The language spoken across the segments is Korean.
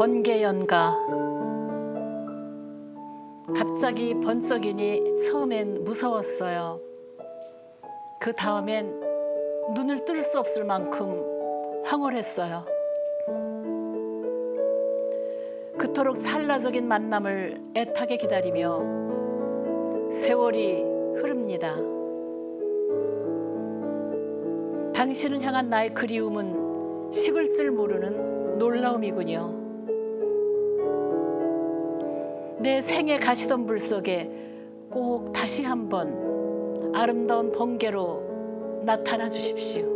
번개연가. 갑자기 번쩍이니 처음엔 무서웠어요. 그 다음엔 눈을 뜰 수 없을 만큼 황홀했어요. 그토록 찰나적인 만남을 애타게 기다리며 세월이 흐릅니다. 당신을 향한 나의 그리움은 식을 줄 모르는 놀라움이군요. 내 생에 가시던 불 속에 꼭 다시 한번 아름다운 번개로 나타나 주십시오.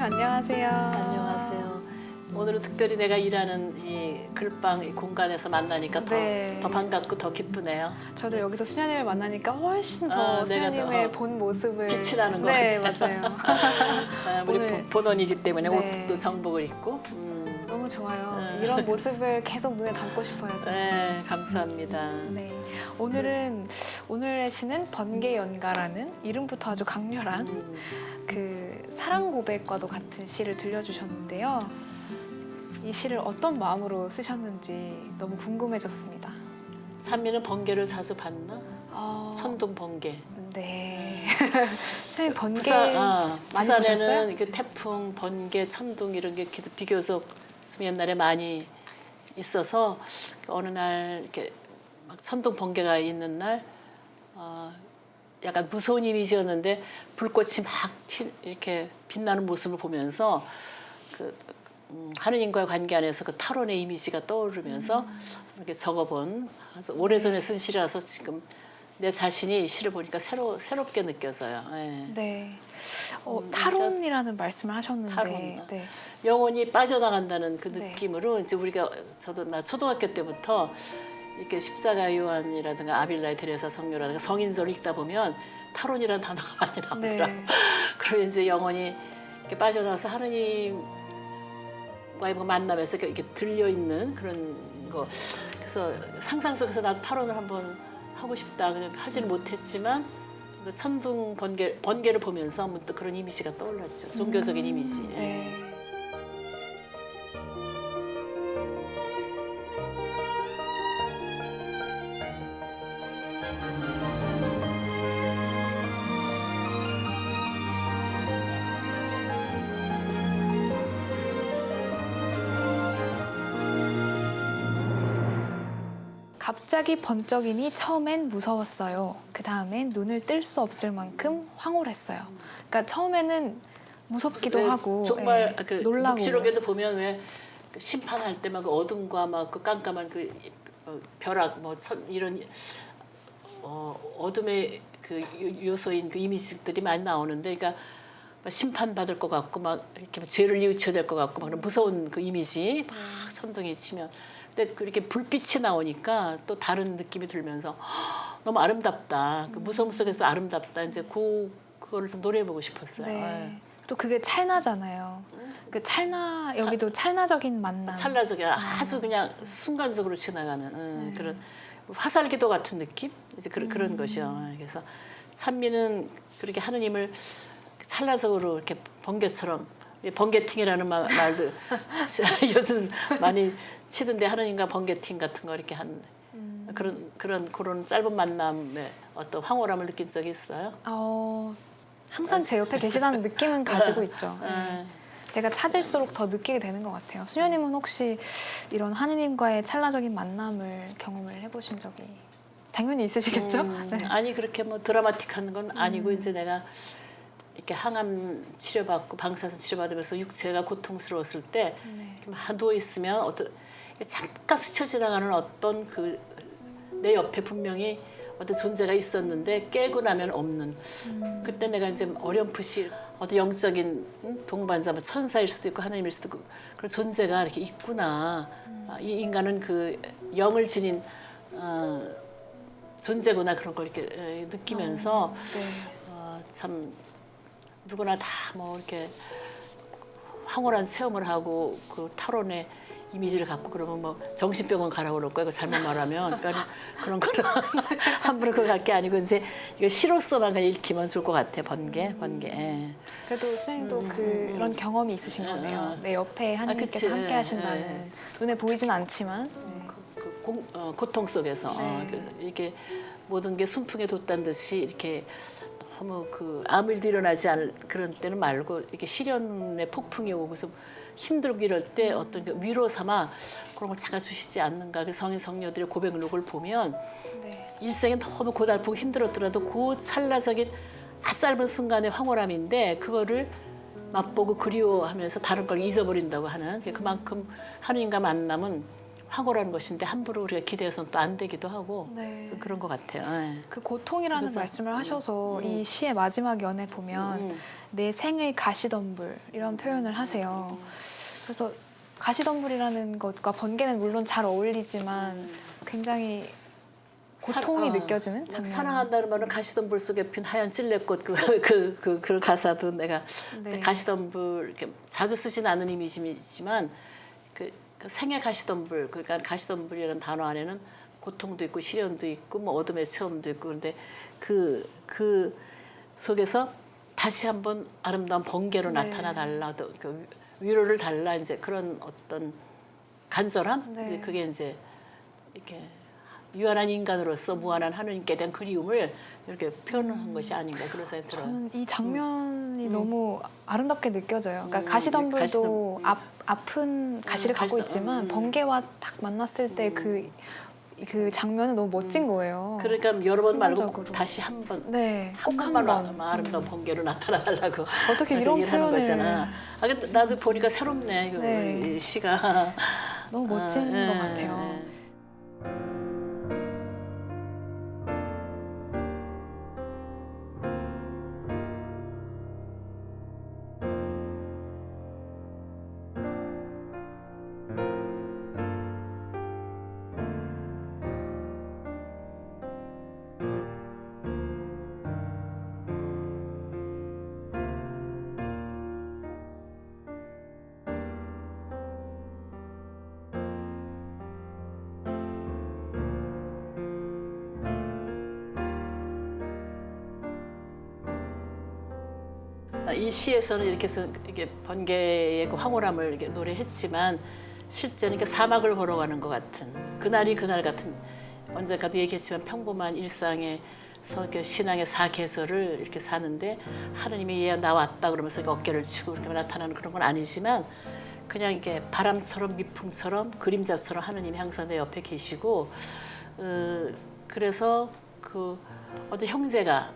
안녕하세요. 안녕하세요. 오늘은 특별히 내가 일하는 이 글방 이 공간에서 만나니까 더 반갑고 더 기쁘네요. 저도 여기서 수녀님을 만나니까 훨씬 더 수녀님의 본 모습을 빛이 나는 것 같아요. 맞아요. 우리 오늘, 본원이기 때문에 옷도 정복을 입고 너무 좋아요. 이런 모습을 계속 눈에 담고 싶어요. 네, 감사합니다. 네, 오늘의 시는 번개연가라는 이름부터 아주 강렬한 그 사랑 고백과도 같은 시를 들려주셨는데요. 이 시를 어떤 마음으로 쓰셨는지 너무 궁금해졌습니다. 찬미는 번개를 자주 봤나? 천둥 번개. 네. 선생님 번개 많이 부산에는 보셨어요? 이렇게 태풍, 번개, 천둥 이런 게 비교적 좀 옛날에 많이 있어서 어느 날 이렇게 막 천둥 번개가 있는 날 약간 무서운 이미지였는데 불꽃이 막 이렇게 빛나는 모습을 보면서 그 하느님과의 관계 안에서 그 탈원의 이미지가 떠오르면서 이렇게 적어본 아주 오래전에 쓴 시라서 지금 내 자신이 이 시를 보니까 새롭게 느껴져요. 네. 탈원이라는 말씀을 하셨는데 탈원. 영혼이 빠져나간다는 그 느낌으로 이제 나 초등학교 때부터 이렇게 십자가 요한이라든가 아빌라의 데레사 성녀라든가 성인서를 읽다 보면 탈원이라는 단어가 많이 나오더라. 그러면 이제 영혼이 이렇게 빠져나와서 하느님과의 만남에서 이렇게 들려 있는 그런 거. 그래서 상상 속에서 나도 탈원을 한번 하고 싶다. 그냥 하지는 못했지만 천둥 번개를 보면서 문득 그런 이미지가 떠올랐죠. 종교적인 이미지. 갑자기 번쩍이니 처음엔 무서웠어요. 그 다음엔 눈을 뜰 수 없을 만큼 황홀했어요. 그러니까 처음에는 무섭기도 하고 정말 놀라고. 녹취록에도 보면 왜 심판할 때 막 어둠과 막 그 깜깜한 그 벼락 이런 어둠의 그 요소인 그 이미지들이 많이 나오는데, 그러니까 심판받을 것 같고 막 이렇게 죄를 뉘우쳐야 될 것 같고 막 그런 무서운 그 이미지 막 천둥이 치면. 근데 그렇게 불빛이 나오니까 또 다른 느낌이 들면서 너무 아름답다. 그 무서움 속에서 아름답다. 이제 그거를 좀 노래해보고 싶었어요. 또 그게 찰나잖아요. 그 여기도 찰나적인 만남. 찰나적인 아주 그냥 순간적으로 지나가는 그런 화살기도 같은 느낌? 이제 그런 것이요. 그래서 찬미는 그렇게 하느님을 찰나적으로 이렇게 번개처럼, 번개팅이라는 말도 요즘 많이 치던데, 하느님과 번개팅 같은 거 이렇게 한 그런 짧은 만남에 어떤 황홀함을 느낀 적이 있어요? 항상 제 옆에 계시다는 느낌은 가지고 있죠. 제가 찾을수록 더 느끼게 되는 것 같아요. 수녀님은 혹시 이런 하느님과의 찰나적인 만남을 경험을 해보신 적이 당연히 있으시겠죠? 아니 그렇게 뭐 드라마틱한 건 아니고 이제 내가 이렇게 항암 치료받고 방사선 치료받으면서 육체가 고통스러웠을 때 네. 누워 있으면 잠깐 스쳐 지나가는 어떤 내 옆에 분명히 어떤 존재가 있었는데 깨고 나면 없는. 그때 내가 이제 어렴풋이 어떤 영적인 동반자, 뭐 천사일 수도 있고 하나님일 수도 있고 그런 존재가 이렇게 있구나. 이 인간은 그 영을 지닌 존재구나 그런 걸 이렇게 느끼면서 네. 참 누구나 다 뭐 이렇게 황홀한 체험을 하고 그 탈원의 이미지를 갖고 그러면 뭐 정신병원 가라고 그럴 거야. 이거 잘못 말하면. 그러니까 그런 거는 함부로 그거 갈 게 아니고 이제 이거 시로서만 그냥 읽히면 좋을 것 같아. 번개. 예. 그래도 수님도 그런 경험이 있으신 거네요. 내 옆에 하나님께서 그치. 함께 하신다는 눈에 보이진 않지만 고통 속에서 네. 그래서 이렇게 모든 게 순풍에 돋단 듯이 이렇게 너무 아무 일도 일어나지 않을 그런 때는 말고 이렇게 시련의 폭풍이 오고 그래서 힘들고 이럴 때 어떤 그 위로 삼아 그런 걸 찾아주시지 않는가. 그 성인 성녀들의 고백록을 보면 네. 일생에 너무 고달프고 힘들었더라도 그 찰나적인 아주 짧은 순간의 황홀함인데 그거를 맛보고 그리워하면서 다른 걸 잊어버린다고 하는 그만큼 하느님과 만남은 황홀한 것인데 함부로 우리가 기대해서는 또 안 되기도 하고 네. 그래서 그런 것 같아요. 예. 그 고통이라는 그래서, 말씀을 하셔서 이 시의 마지막 연에 보면 내 생의 가시덤불 이런 표현을 하세요. 그래서 가시덤불이라는 것과 번개는 물론 잘 어울리지만 굉장히 고통이 느껴지는 장면. 사랑한다는 말은 가시덤불 속에 핀 하얀 찔레꽃 그 가사도 내가 네. 가시덤불 이렇게 자주 쓰진 않는 이미지지만 그 생의 가시덤불 그러니까 가시덤불이라는 단어 안에는 고통도 있고 시련도 있고 뭐 어둠의 체험도 있고 그런데 그 속에서 다시 한번 아름다운 번개로 네. 나타나 달라 그 위로를 달라 이제 그런 어떤 간절함 네. 그게 이제 이렇게 유한한 인간으로서 무한한 하느님께 대한 그리움을 이렇게 표현한 것이 아닌가 그런 생각이 들어요. 저는 이 장면이 너무 아름답게 느껴져요. 그러니까 가시덤불도 아픈 가시를 갖고 있지만 번개와 딱 만났을 때 그 장면은 너무 멋진 거예요. 그러니까 여러 번 말고 순간적으로. 꼭 다시 한 번. 네, 한 꼭 번만 한 번. 아름다운 번개로 나타나달라고 어떻게 이런 얘기를 하는 표현을 거잖아. 근데 나도 보니까 새롭네 네. 이 시가. 너무 멋진 것 같아요. 이 시에서는 이렇게 해서 이게 번개의 그 황홀함을 이렇게 노래했지만 실제는 이렇게 사막을 걸어가는 것 같은 그날이 그날 같은 언젠가도 얘기했지만 평범한 일상에서 신앙의 사계절을 이렇게 사는데 하느님이 얘 나왔다 그러면서 어깨를 치고 이렇게 나타나는 그런 건 아니지만 그냥 이게 바람처럼 미풍처럼 그림자처럼 하느님이 항상 내 옆에 계시고 그래서 그 어떤 형제가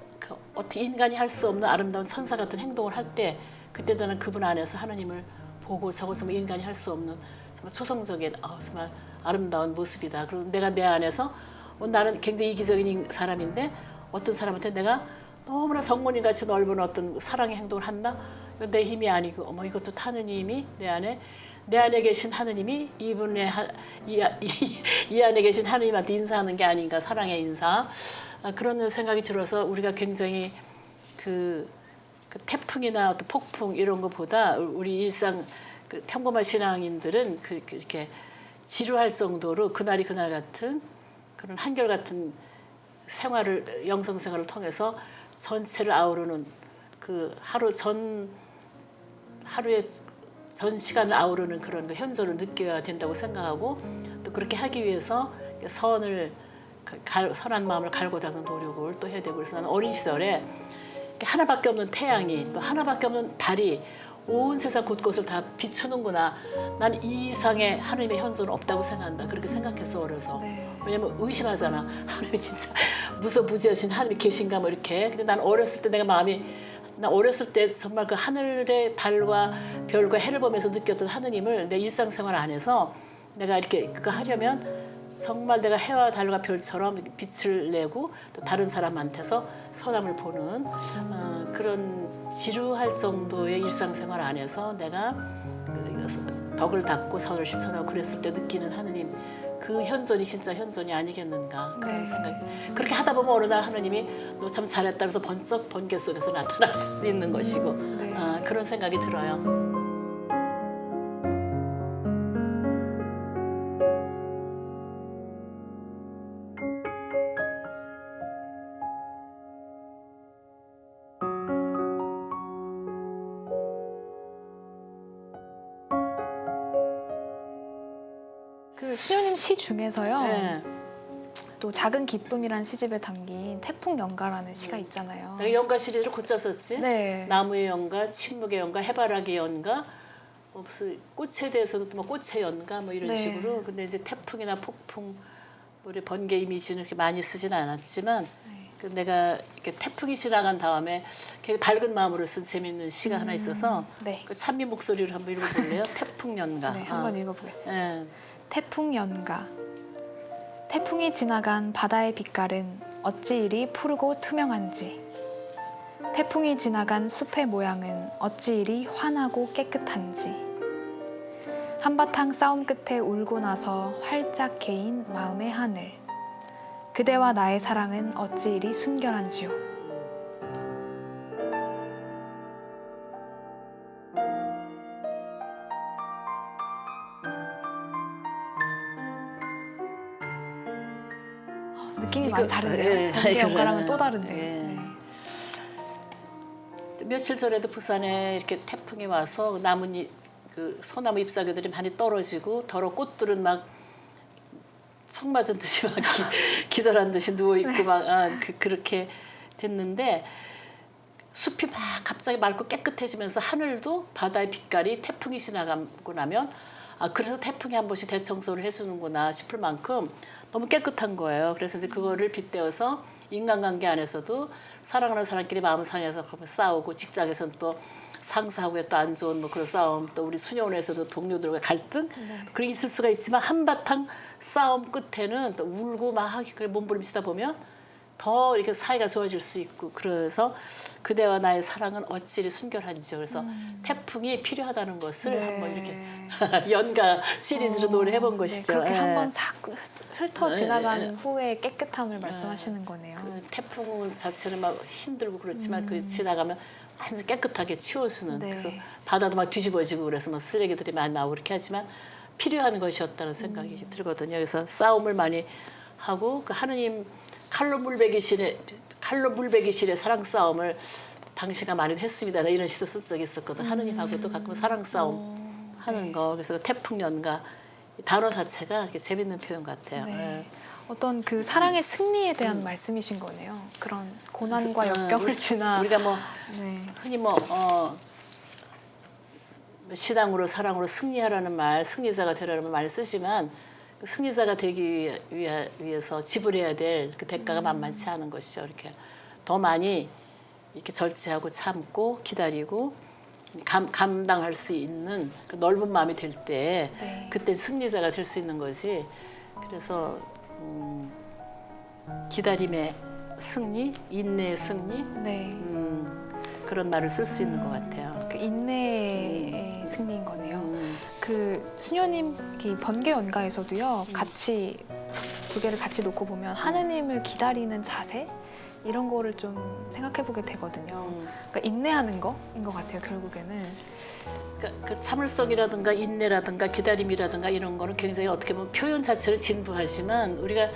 어떻게 인간이 할 수 없는 아름다운 천사 같은 행동을 할 때 그때 나는 그분 안에서 하나님을 보고 저건 정말 인간이 할 수 없는 정말 초성적인 정말 아름다운 모습이다. 그리고 내가 내 안에서 나는 굉장히 이기적인 사람인데 어떤 사람한테 내가 너무나 성모님같이 넓은 어떤 사랑의 행동을 한다? 이건 내 힘이 아니고 이것도 하느님이 내 안에 계신 하느님이 이 안에 계신 하느님한테 인사하는 게 아닌가 사랑의 인사 그런 생각이 들어서 우리가 굉장히 그 태풍이나 어떤 폭풍 이런 것보다 우리 일상 평범한 신앙인들은 이렇게 지루할 정도로 그날이 그날 같은 그런 한결같은 생활을 영성 생활을 통해서 전체를 아우르는 그 하루의 전 시간을 아우르는 그런 현존을 느껴야 된다고 생각하고 또 그렇게 하기 위해서 선한 마음을 갈고 닦는 노력을 또 해야 되고 그래서 나는 어린 시절에 하나밖에 없는 태양이 또 하나밖에 없는 달이 온 세상 곳곳을 다 비추는구나. 난 이 이상의 하나님의 현존은 없다고 생각한다. 그렇게 생각했어 어려서. 네. 왜냐면 의심하잖아. 하나님이 진짜 무소부지하신 하나님이 계신가 뭐 이렇게. 근데 난 어렸을 때 내가 마음이 나 어렸을 때 정말 그 하늘의 달과 별과 해를 보면서 느꼈던 하느님을 내 일상생활 안에서 내가 이렇게 그거 하려면 정말 내가 해와 달과 별처럼 빛을 내고 또 다른 사람한테서 선함을 보는 그런 지루할 정도의 일상생활 안에서 내가 덕을 닦고 선을 실천하고 그랬을 때 느끼는 하느님 그 현존이 진짜 현존이 아니겠는가 그런 네. 생각이 그렇게 하다 보면 어느 날 하느님이 너 참 잘했다 그래서 번쩍 번개 속에서 나타날 수도 있는 것이고 네. 그런 생각이 들어요. 그 수녀님 시 중에서요. 네. 또 작은 기쁨이란 시집에 담긴 태풍 연가라는 시가 있잖아요. 내가 연가 시리즈를 곧잘 썼지. 네. 나무의 연가, 침묵의 연가, 해바라기 연가, 무슨 꽃에 대해서도 또 뭐 꽃의 연가 뭐 이런 네. 식으로. 근데 이제 태풍이나 폭풍, 우리 번개 이미지는 그렇게 많이 쓰진 않았지만, 네. 그 내가 이렇게 태풍이 지나간 다음에 굉장히 밝은 마음으로 쓴 재밌는 시가 하나 있어서 네. 그 찬미 목소리를 한번 읽어볼래요? 태풍 연가. 네, 한번 읽어보겠습니다. 예. 태풍 연가. 태풍이 지나간 바다의 빛깔은 어찌 이리 푸르고 투명한지. 태풍이 지나간 숲의 모양은 어찌 이리 환하고 깨끗한지. 한바탕 싸움 끝에 울고 나서 활짝 개인 마음의 하늘. 그대와 나의 사랑은 어찌 이리 순결한지요. 느낌이 많이 다른데요. 예, 번개 연가랑은 그래요. 또 다른데요. 예. 네. 며칠 전에도 부산에 이렇게 태풍이 와서 나뭇잎 그 소나무 잎사귀들이 많이 떨어지고 더러 꽃들은 막 총 맞은 듯이 막 기절한 듯이 누워 있고 막 그렇게 됐는데 숲이 막 갑자기 맑고 깨끗해지면서 하늘도 바다의 빛깔이 태풍이 지나가고 나면 그래서 태풍이 한 번씩 대청소를 해주는구나 싶을 만큼 너무 깨끗한 거예요. 그래서 이제 그거를 빗대어서 인간관계 안에서도 사랑하는 사람끼리 마음 상해서 싸우고 직장에서는 또 상사하고 또 안 좋은 뭐 그런 싸움 또 우리 수녀원에서도 동료들과 갈등 그런 게 있을 수가 있지만 한바탕 싸움 끝에는 또 울고 막 몸부림치다 보면 더 이렇게 사이가 좋아질 수 있고 그래서 그대와 나의 사랑은 어찌리 순결한지요. 그래서 태풍이 필요하다는 것을 네. 한번 이렇게 연가 시리즈로 노래해본 것이죠. 네, 그렇게 예. 한번 싹 훑어 지나간 예. 후에 깨끗함을 말씀하시는 거네요. 그 태풍 자체는 막 힘들고 그렇지만 그 지나가면 완전 깨끗하게 치워주는 네. 그래서 바다도 막 뒤집어지고 그래서 막 쓰레기들이 많이 나오고 그렇게 하지만 필요한 것이었다는 생각이 들거든요. 그래서 싸움을 많이 하고 그 하느님 칼로 물베기실의 사랑 싸움을 당시가 많이 했습니다. 나 이런 시도 쓴 적이 있었거든. 하느님하고도 가끔 사랑 싸움 하는 네. 거. 그래서 태풍 연가 단어 자체가 이렇게 재밌는 표현 같아요. 네. 예. 어떤 그 사랑의 승리에 대한 말씀이신 거네요. 그런 고난과 역경을 지나 우리가 뭐 네. 흔히 시당으로 사랑으로 승리하라는 말, 승리자가 되라는 말 많이 쓰지만 그 승리자가 되기 위해서 지불해야 될 그 대가가 만만치 않은 것이죠. 이렇게 더 많이 이렇게 절제하고 참고 기다리고 감당할 수 있는 그 넓은 마음이 될 때 네. 그때 승리자가 될 수 있는 거지. 그래서 기다림의 승리, 인내의 승리 네. 그런 말을 쓸 수 있는 것 같아요. 그 인내의 승리인 거네요. 음. 그 수녀님 이 번개 연가에서도요. 같이 두 개를 같이 놓고 보면 하느님을 기다리는 자세 이런 거를 좀 생각해 보게 되거든요. 그러니까 인내하는 거인 것 같아요. 결국에는. 그러니까 그 참을성이라든가 인내라든가 기다림이라든가 이런 거는 굉장히 어떻게 보면 표현 자체는 진부하지만 우리가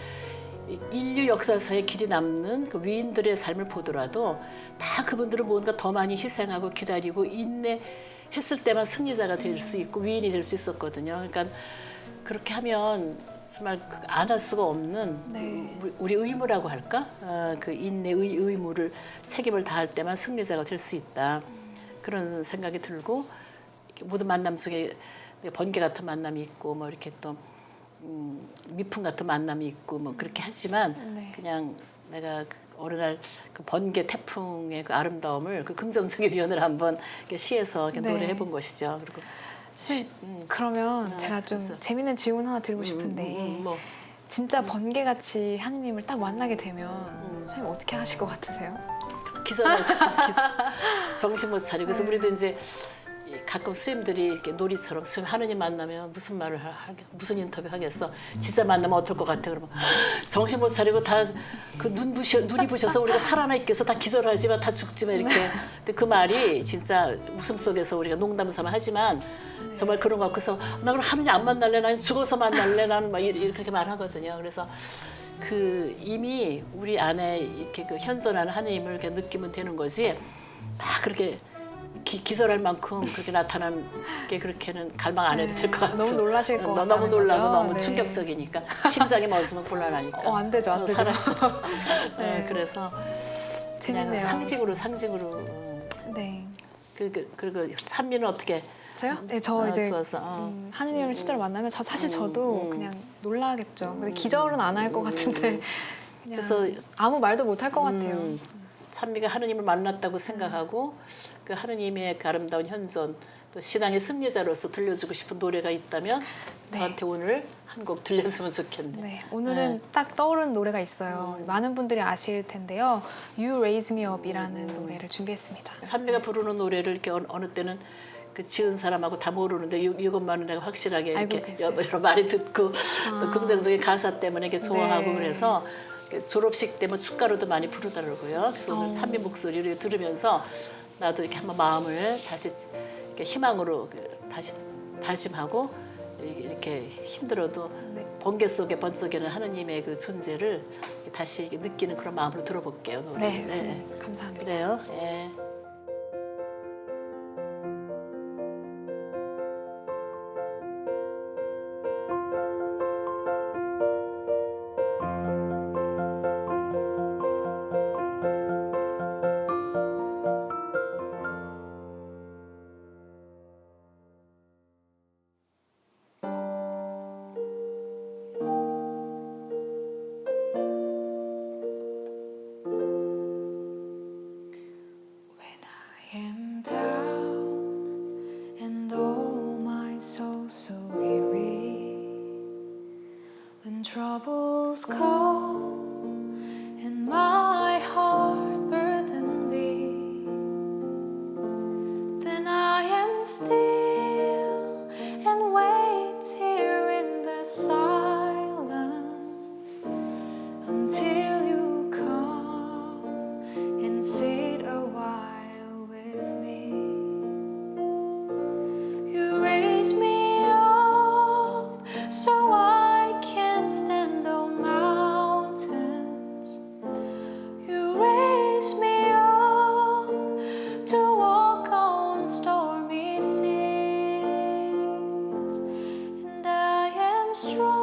인류 역사사에 길이 남는 그 위인들의 삶을 보더라도 다 그분들은 뭔가 더 많이 희생하고 기다리고 인내했을 때만 승리자가 될 수 있고 위인이 될 수 있었거든요. 그러니까 그렇게 하면 정말 안 할 수가 없는 네. 우리 의무라고 할까? 그 인내의 의무를 책임을 다할 때만 승리자가 될 수 있다. 그런 생각이 들고 모든 만남 속에 번개 같은 만남이 있고 뭐 이렇게 또 미풍 같은 만남이 있고 뭐 그렇게 하지만 네. 그냥 내가 어느 날 그 번개 태풍의 그 아름다움을 그 긍정적인 면을 한번 이렇게 시에서 이렇게 네. 노래해 본 것이죠. 그리고 그러면 제가 좀 그래서. 재밌는 질문 하나 드리고 싶은데 뭐 진짜 번개같이 하느님을 딱 만나게 되면 선생님 어떻게 하실 것 같으세요? 기절하지 정신 못 차리고 그래서 우리도 이제 가끔 수임들이 이렇게 놀이처럼 수임 하느님 만나면 무슨 말을 무슨 인터뷰 하겠어 진짜 만나면 어떨 것 같아 그러면 정신 못 차리고 다 그 눈이 부셔서 우리가 살아나 있겠어 다 기절하지만 다 죽지만 이렇게 근데 그 말이 진짜 웃음 속에서 우리가 농담 삼아 하지만 정말 그런 거 같고 그래서 나 그럼 하느님 안 만날래 나는 죽어서 만날래 나는 막 이렇게 말하거든요 그래서 그 이미 우리 안에 이렇게 그 현존하는 하느님을 이렇게 느끼면 되는 거지 막 그렇게 기절할 만큼 그렇게 나타나는 게 그렇게는 갈망 안 해도 될 것 같아요. 너무 놀라실 것 같아요. 너무 놀라고 너무 네. 충격적이니까 심장이 멎으면 곤란하니까. 안 되죠, 안 되죠. 사람. 네. 그래서 그냥 재밌네요. 상징으로. 네. 그리고 찬미는 어떻게? 저요? 네, 저 이제 좋아서. 하느님을 실제로 만나면 사실 저도 그냥 놀라겠죠. 근데 기절은 안 할 것 같은데 그냥 그래서 아무 말도 못 할 것 같아요. 찬미가 하느님을 만났다고 생각하고 그 하느님의 그 아름다운 현존 또 신앙의 승리자로서 들려주고 싶은 노래가 있다면 저한테 오늘 한 곡 들렸으면 좋겠네. 네, 오늘은 딱 떠오르는 노래가 있어요. 많은 분들이 아실 텐데요. You Raise Me Up이라는 노래를 준비했습니다. 찬미가 부르는 노래를 이렇게 어느 때는 그 지은 사람하고 다 모르는데 이것만은 내가 확실하게 알고 이렇게 계세요. 여러 많이 듣고 또 긍정적인 가사 때문에 이렇게 좋아하고 네. 그래서 졸업식 때문에 축가로도 많이 부르더라고요. 그래서 오늘 찬미 목소리를 들으면서 나도 이렇게 한번 마음을 다시 이렇게 희망으로 다시 다짐하고 이렇게 힘들어도 네. 번개 속에 번쩍이는 하느님의 그 존재를 다시 느끼는 그런 마음으로 들어볼게요. 노래. 네, 선생님 감사합니다. 그래요. 예. I am down and oh my soul so weary when troubles come and my heart burden be then I am still and wait here in the silence until you come and sit a while with me. You raise me up so I can stand on mountains. You raise me up to walk on stormy seas, and I am strong.